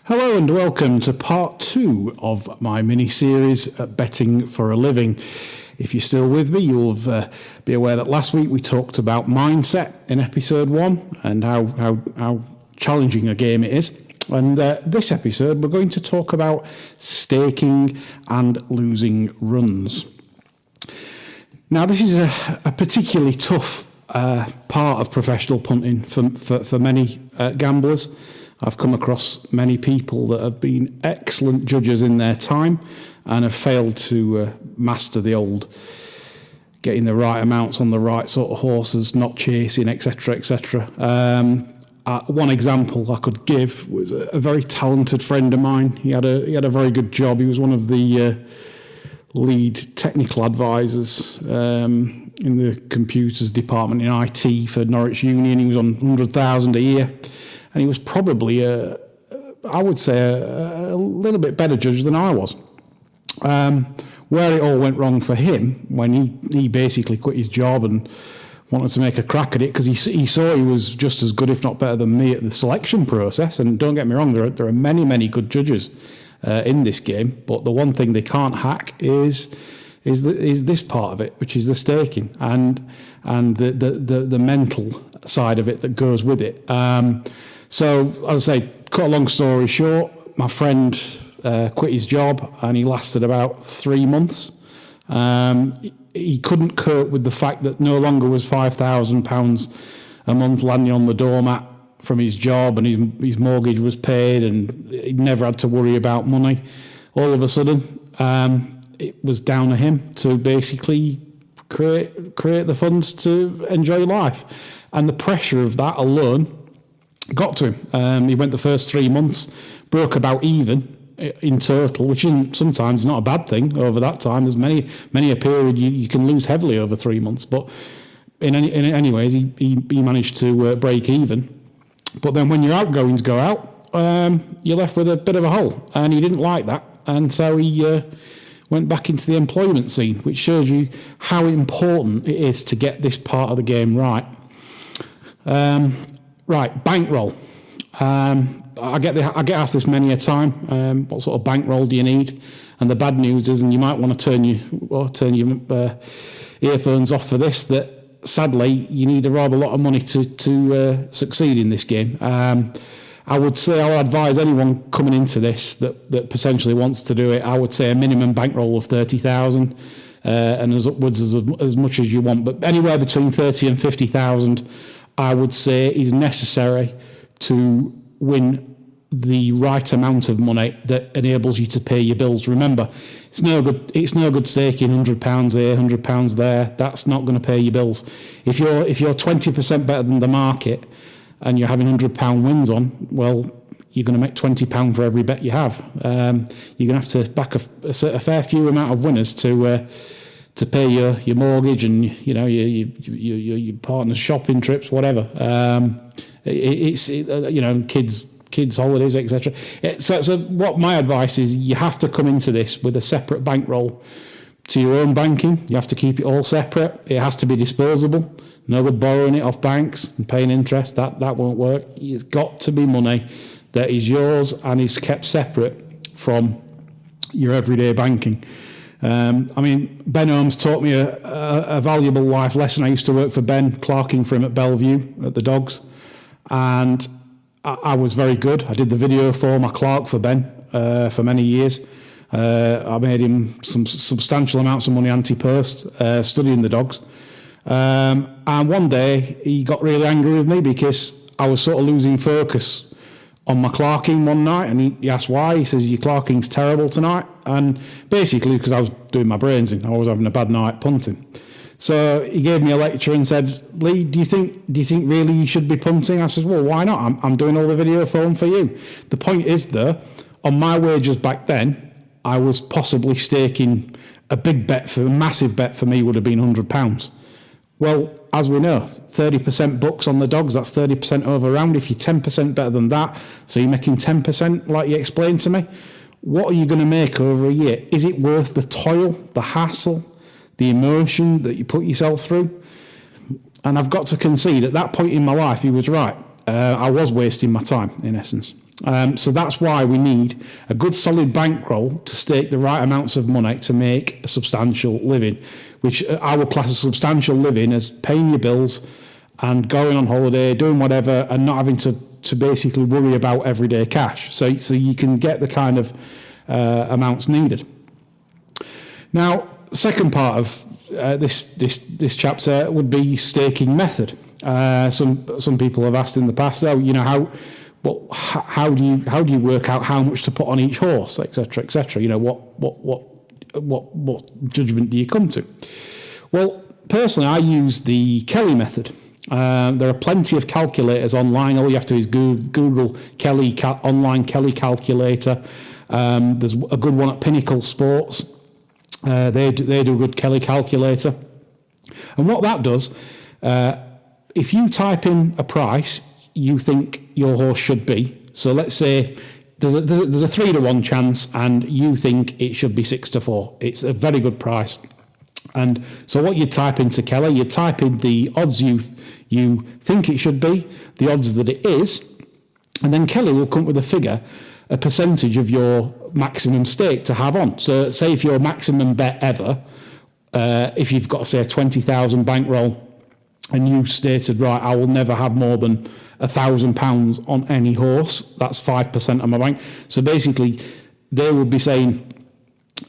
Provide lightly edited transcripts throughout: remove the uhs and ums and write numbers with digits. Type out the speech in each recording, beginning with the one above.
Hello and welcome to part 2 of my mini-series, Betting for a Living. If you're still with me, you'll be aware that last week we talked about mindset in episode 1 and how challenging a game it is. And this episode we're going to talk about staking and losing runs. Now this is a particularly tough part of professional punting for many gamblers. I've come across many people that have been excellent judges in their time and have failed to master the old getting the right amounts on the right sort of horses, not chasing, etc., etc. One example I could give was a very talented friend of mine. He had a very good job. He was one of the lead technical advisors in the computers department in IT for Norwich Union. He was on 100,000 a year. And he was probably, I would say, a little bit better judge than I was. Where it all went wrong for him, when he basically quit his job and wanted to make a crack at it, because he saw he was just as good, if not better than me at the selection process. And don't get me wrong, there are many, many good judges in this game. But the one thing they can't hack is this part of it, which is the staking and the mental side of it that goes with it. So, as I say, cut a long story short, my friend quit his job and he lasted about 3 months. He couldn't cope with the fact that no longer was £5,000 a month landing on the doormat from his job, and his mortgage was paid and he never had to worry about money. All of a sudden, it was down to him to basically create the funds to enjoy life. And the pressure of that alone got to him. He went the first 3 months, broke about even in total, which sometimes not a bad thing over that time. There's many a period you can lose heavily over 3 months, but in any ways he managed to break even. But then when your outgoings go out, you're left with a bit of a hole, and he didn't like that, and so he went back into the employment scene, which shows you how important it is to get this part of the game right. Right, bankroll. I get asked this many a time. What sort of bankroll do you need? And the bad news is, and you might want to turn your earphones off for this, that sadly you need a rather lot of money to succeed in this game. I would say I'll advise anyone coming into this that potentially wants to do it. I would say a minimum bankroll of 30,000, and as upwards as much as you want, but anywhere between 30 and 50,000. I would say is necessary to win the right amount of money that enables you to pay your bills. Remember, it's no good staking £100 here, £100 there. That's not going to pay your bills. If you're 20% better than the market and you're having £100 wins on, well, you're going to make £20 for every bet you have. You're going to have to back a fair few amount of winners to pay your mortgage and your partner's shopping trips, whatever. Kids holidays, etc. So what my advice is, you have to come into this with a separate bankroll to your own banking. You have to keep it all separate. It has to be disposable. No good borrowing it off banks and paying interest. That won't work. It's got to be money that is yours and is kept separate from your everyday banking. Ben Holmes taught me a valuable life lesson. I used to work for Ben, clerking for him at Bellevue at the Dogs, and I was very good. I did the video for him. I clerked for Ben for many years. I made him some substantial amounts of money anti-post, studying the Dogs. And one day he got really angry with me because I was sort of losing focus on my clerking one night, and he asked why. He says, your clerking's terrible tonight. And basically because I was doing my brains in. I was having a bad night punting. So he gave me a lecture and said, Lee, do you think really you should be punting? I said, well, why not? I'm doing all the video film for you. The point is, though, on my wages back then, I was possibly staking a massive bet for me would have been £100. Well, as we know, 30% bucks on the Dogs, that's 30% over round. If you're 10% better than that, so you're making 10%, like you explained to me, what are you going to make over a year? Is it worth the toil, the hassle, the emotion that you put yourself through? And I've got to concede, at that point in my life, he was right. I was wasting my time, in essence. So that's why we need a good solid bankroll to stake the right amounts of money to make a substantial living, which I would class as substantial living as paying your bills and going on holiday, doing whatever, and not having to basically worry about everyday cash. So you can get the kind of amounts needed. Now, second part of this chapter would be staking method. Some people have asked in the past, how do you work out how much to put on each horse, etc., etc. What judgment do you come to? Well, personally, I use the Kelly method. There are plenty of calculators online. All you have to do is Google Kelly online Kelly calculator. There's a good one at Pinnacle Sports. They do a good Kelly calculator. And what that does, if you type in a price you think your horse should be, so let's say there's a 3-to-1 chance and you think it should be 6-to-4. It's a very good price. And so what you type into Kelly, you type in the odds you think it should be, the odds that it is, and then Kelly will come up with a figure, a percentage of your maximum stake to have on. So say if your maximum bet ever, if you've got, say, a 20,000 bankroll, and you stated, right, I will never have more than £1,000 on any horse, that's 5% of my bank. So basically, they would be saying,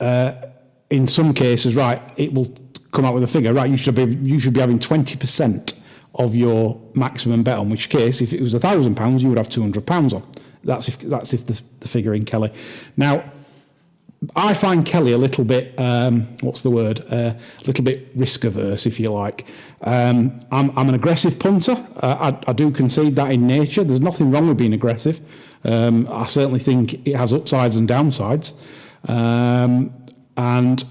in some cases, right, it will come out with a figure, right, you should be having 20% of your maximum bet, on which case, if it was £1,000, you would have £200 on. That's if the figure in Kelly. Now, I find Kelly a little bit, a little bit risk averse, if you like. I'm an aggressive punter. I do concede that in nature. There's nothing wrong with being aggressive. I certainly think it has upsides and downsides. And,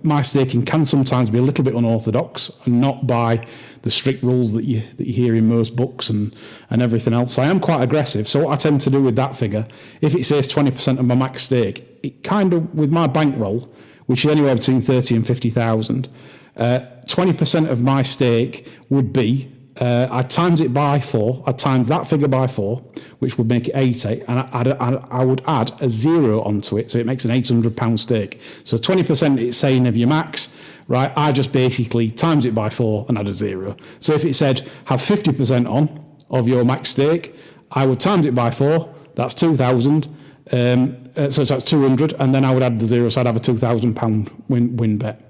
my staking can sometimes be a little bit unorthodox and not by the strict rules that you hear in most books and everything else. I am quite aggressive. So what I tend to do with that figure, if it says 20% of my max stake, it kind of, with my bankroll, which is anywhere between 30 and 50,000, 20% of my stake would be, I'd times it by 4, I'd times that figure by 4, which would make it 80, and I would add a 0 onto it, so it makes an £800 stake. So 20% it's saying of your max, right? I just basically times it by 4 and add a 0. So if it said have 50% on of your max stake, I would times it by 4, that's 2,000, so that's 200, and then I would add the 0, so I'd have a £2,000 win bet.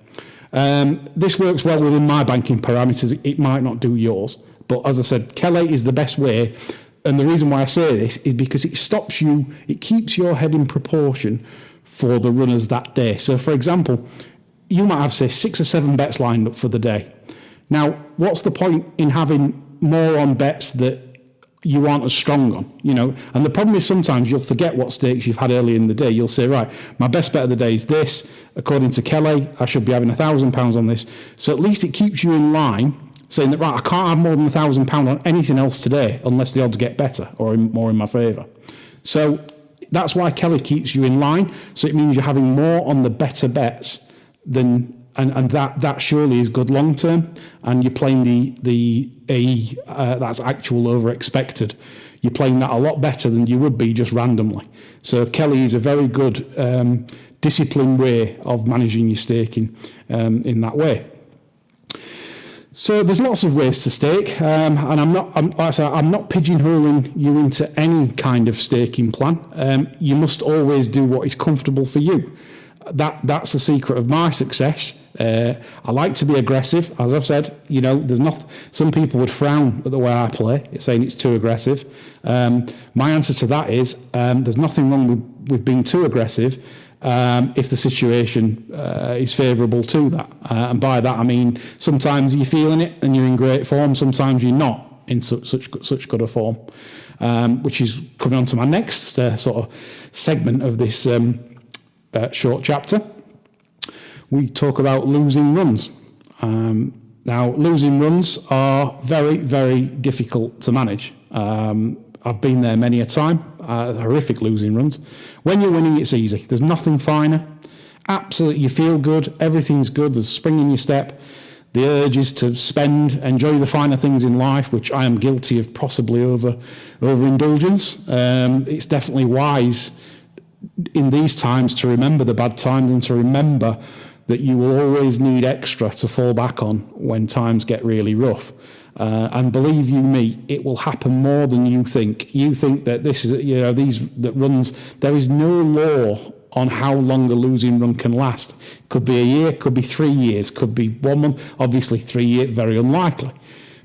This works well within my banking parameters. It might not do yours, but as I said, Kelly is the best way. And the reason why I say this is because it keeps your head in proportion for the runners that day. So, for example, you might have, say, 6 or 7 bets lined up for the day. Now, what's the point in having more on bets that you aren't as strong on, And the problem is sometimes you'll forget what stakes you've had early in the day. You'll say, right, my best bet of the day is this. According to Kelly, I should be having £1,000 on this. So at least it keeps you in line, saying that, right, I can't have more than £1,000 on anything else today unless the odds get better or more in my favour. So that's why Kelly keeps you in line. So it means you're having more on the better bets than... And that surely is good long term, and you're playing the AE that's actual over expected. You're playing that a lot better than you would be just randomly. So Kelly is a very good disciplined way of managing your staking in that way. So there's lots of ways to stake, and I'm not pigeonholing you into any kind of staking plan. You must always do what is comfortable for you. That's the secret of my success. I like to be aggressive, as I've said. Some people would frown at the way I play, saying it's too aggressive. My answer to that is there's nothing wrong with being too aggressive if the situation is favourable to that. And by that I mean sometimes you're feeling it and you're in great form. Sometimes you're not in such good a form, which is coming on to my next sort of segment of this short chapter. We talk about losing runs. Now, losing runs are very, very difficult to manage. I've been there many a time, horrific losing runs. When you're winning, it's easy. There's nothing finer. Absolutely, you feel good. Everything's good. There's a spring in your step. the urge is to spend, enjoy the finer things in life, which I am guilty of possibly overindulgence. It's definitely wise in these times to remember the bad times and to remember that you will always need extra to fall back on when times get really rough. And believe you me, it will happen more than you think. You think that this is, there is no law on how long a losing run can last. Could be a year, could be 3 years, could be 1 month. Obviously 3 years, very unlikely.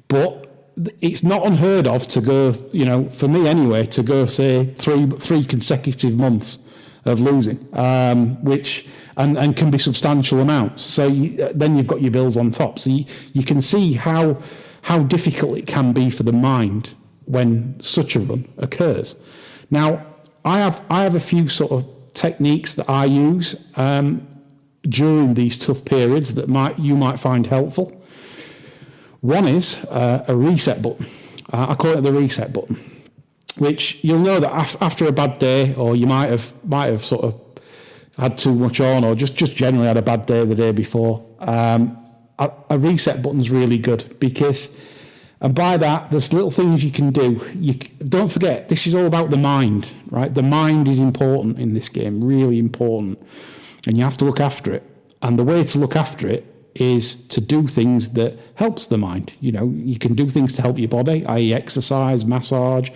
But it's not unheard of to go, for me anyway, to go, say, three consecutive months of losing, which and can be substantial amounts. So then you've got your bills on top. So you can see how difficult it can be for the mind when such a run occurs. Now, I have a few sort of techniques that I use during these tough periods that you might find helpful. One is a reset button. I call it the reset button, which you'll know that after a bad day, or you might have sort of had too much on, or just generally had a bad day the day before. A reset button's really good because, and by that, there's little things you can do. Don't forget, this is all about the mind, right? The mind is important in this game, really important, and you have to look after it. And the way to look after it is to do things that helps the mind. You can do things to help your body, i.e. exercise, massage,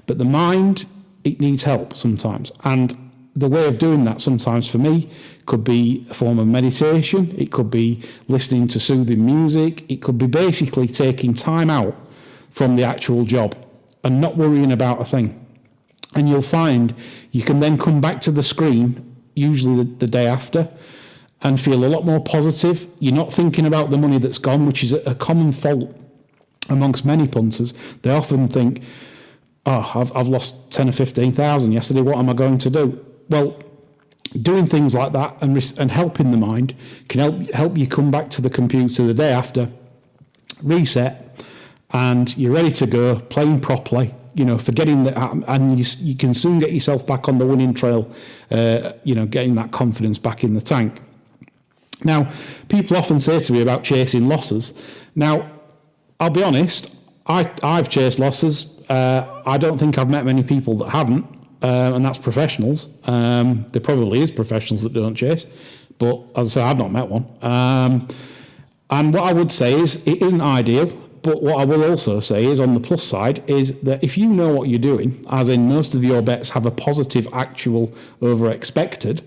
but the mind, it needs help sometimes. And the way of doing that sometimes for me could be a form of meditation. It could be listening to soothing music. It could be basically taking time out from the actual job and not worrying about a thing. And you'll find you can then come back to the screen, usually the day after, and feel a lot more positive. You're not thinking about the money that's gone, which is a common fault amongst many punters. They often think, I've lost 10 or 15,000 yesterday, what am I going to do? Well, doing things like that and helping the mind can help you come back to the computer the day after, reset, and you're ready to go, playing properly, forgetting that, and you can soon get yourself back on the winning trail, getting that confidence back in the tank. Now, people often say to me about chasing losses. Now, I'll be honest, I've chased losses. I don't think I've met many people that haven't. And that's professionals. There probably is professionals that don't chase, but as I say, I've not met one. And what I would say is it isn't ideal, but what I will also say is on the plus side is that if you know what you're doing, as in most of your bets have a positive actual over expected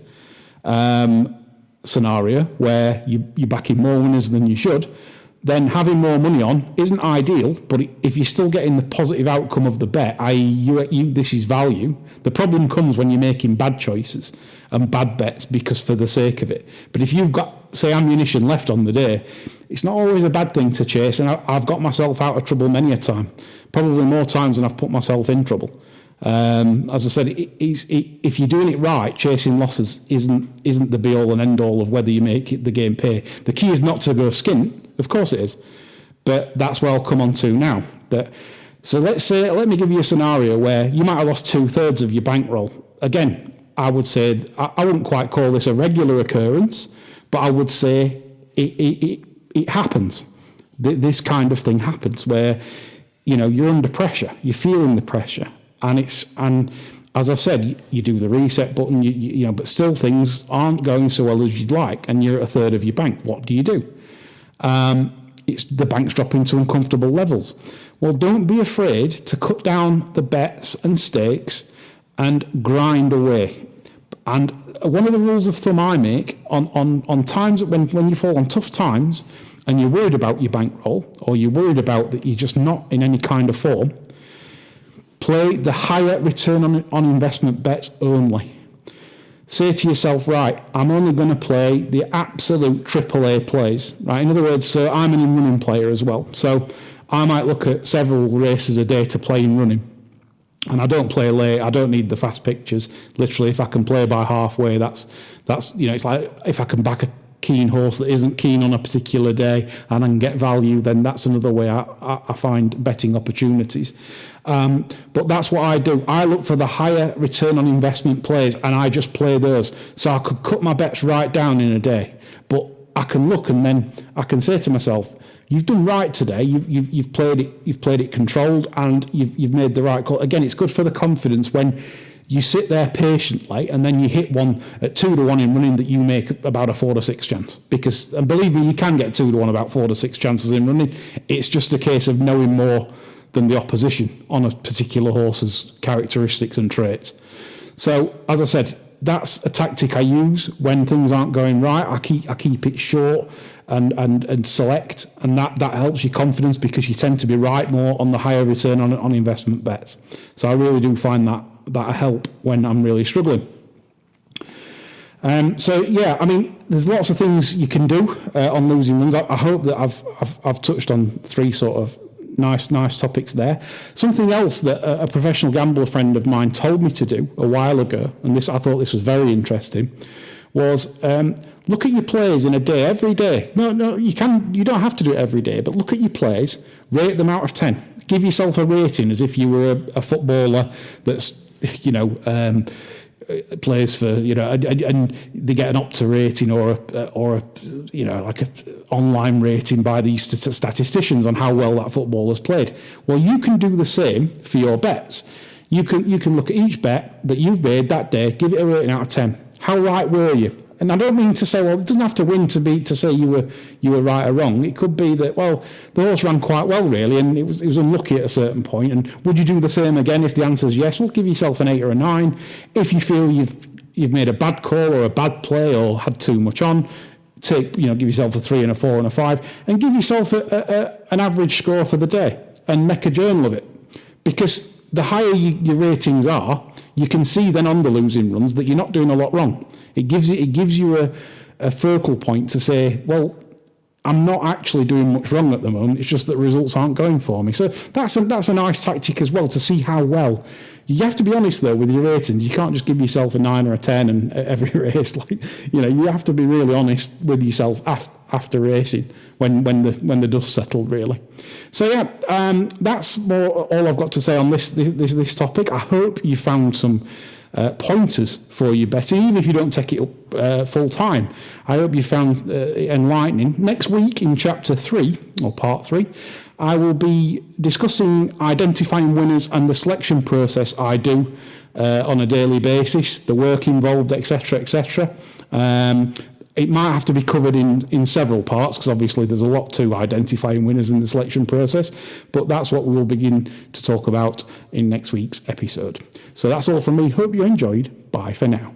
scenario where you're backing more winners than you should, then having more money on isn't ideal, but if you're still getting the positive outcome of the bet, i.e. this is value, the problem comes when you're making bad choices and bad bets because for the sake of it. But if you've got, say, ammunition left on the day, it's not always a bad thing to chase, and I've got myself out of trouble many a time, probably more times than I've put myself in trouble. As I said, if you're doing it right, chasing losses isn't the be-all and end-all of whether you make the game pay. The key is not to go skint. Of course it is, but that's where I'll come on to now. So let me give you a scenario where you might have lost 2/3 of your bankroll. Again, I would say I wouldn't quite call this a regular occurrence, but I would say it happens. This kind of thing happens where you're under pressure, you're feeling the pressure, and as I've said, you do the reset button, but still things aren't going so well as you'd like, and you're at 1/3 of your bank. What do you do? It's the bank's dropping to uncomfortable levels. Well, don't be afraid to cut down the bets and stakes and grind away. And one of the rules of thumb I make on times when you fall on tough times and you're worried about your bankroll, or you're worried about that you're just not in any kind of form, play the higher return on investment bets only. Say to yourself, right, I'm only going to play the absolute AAA plays, right? In other words, so I'm an in-running player as well. So I might look at several races a day to play in running. And I don't play late. I don't need the fast pictures. Literally, if I can play by halfway, that's it's like if I can back a keen horse that isn't keen on a particular day and I can get value, then that's another way I find betting opportunities. But that's what I do. I look for the higher return on investment plays and I just play those. So I could cut my bets right down in a day. But I can look and then I can say to myself, you've done right today. You've played it controlled, and you've made the right call. Again, it's good for the confidence when you sit there patiently and then you hit one at 2-1 in running that you make about a 4 to 6 chance. Because, and believe me, you can get 2-1 about 4 to 6 chances in running. It's just a case of knowing more than the opposition on a particular horse's characteristics and traits. So, as I said, that's a tactic I use when things aren't going right. I keep it short and select, and that helps your confidence because you tend to be right more on the higher return on investment bets. So I really do find that a help when I'm really struggling. So yeah, I mean, there's lots of things you can do on losing runs. I hope that I've touched on 3 sort of nice topics there. Something else that a professional gambler friend of mine told me to do a while ago, and I thought this was very interesting, was look at your plays in a day, every day. No, you don't have to do it every day, but look at your plays, rate them out of 10. Give yourself a rating as if you were a footballer that's, plays for, and they get an Opta rating or a like a online rating by these statisticians on how well that footballer's played. Well, you can do the same for your bets. You can look at each bet that you've made that day, give it a rating out of 10. How right were you? And I don't mean to say, well, it doesn't have to win to say you were right or wrong. It could be that, well, the horse ran quite well, really, and it was unlucky at a certain point. And would you do the same again? If the answer is yes, well, give yourself an 8 or a 9. If you feel you've made a bad call or a bad play or had too much on, give yourself a 3 and a 4 and a 5, and give yourself an average score for the day and make a journal of it. Because the higher your ratings are, you can see then on the losing runs that you're not doing a lot wrong. It gives you a focal point to say, well, I'm not actually doing much wrong at the moment. It's just that results aren't going for me. So that's a nice tactic as well to see how well. You have to be honest though with your ratings. You can't just give yourself a 9 or a 10 and every race. You have to be really honest with yourself after racing when the dust settled really. So yeah, that's all I've got to say on this topic. I hope you found some pointers for your betting, even if you don't take it up full time. I hope you found it enlightening. Next week in chapter 3 or part 3, I will be discussing identifying winners and the selection process I do on a daily basis, the work involved, etc., etc. It might have to be covered in several parts because obviously there's a lot to identifying winners in the selection process, but that's what we will begin to talk about in next week's episode. So that's all from me. Hope you enjoyed. Bye for now.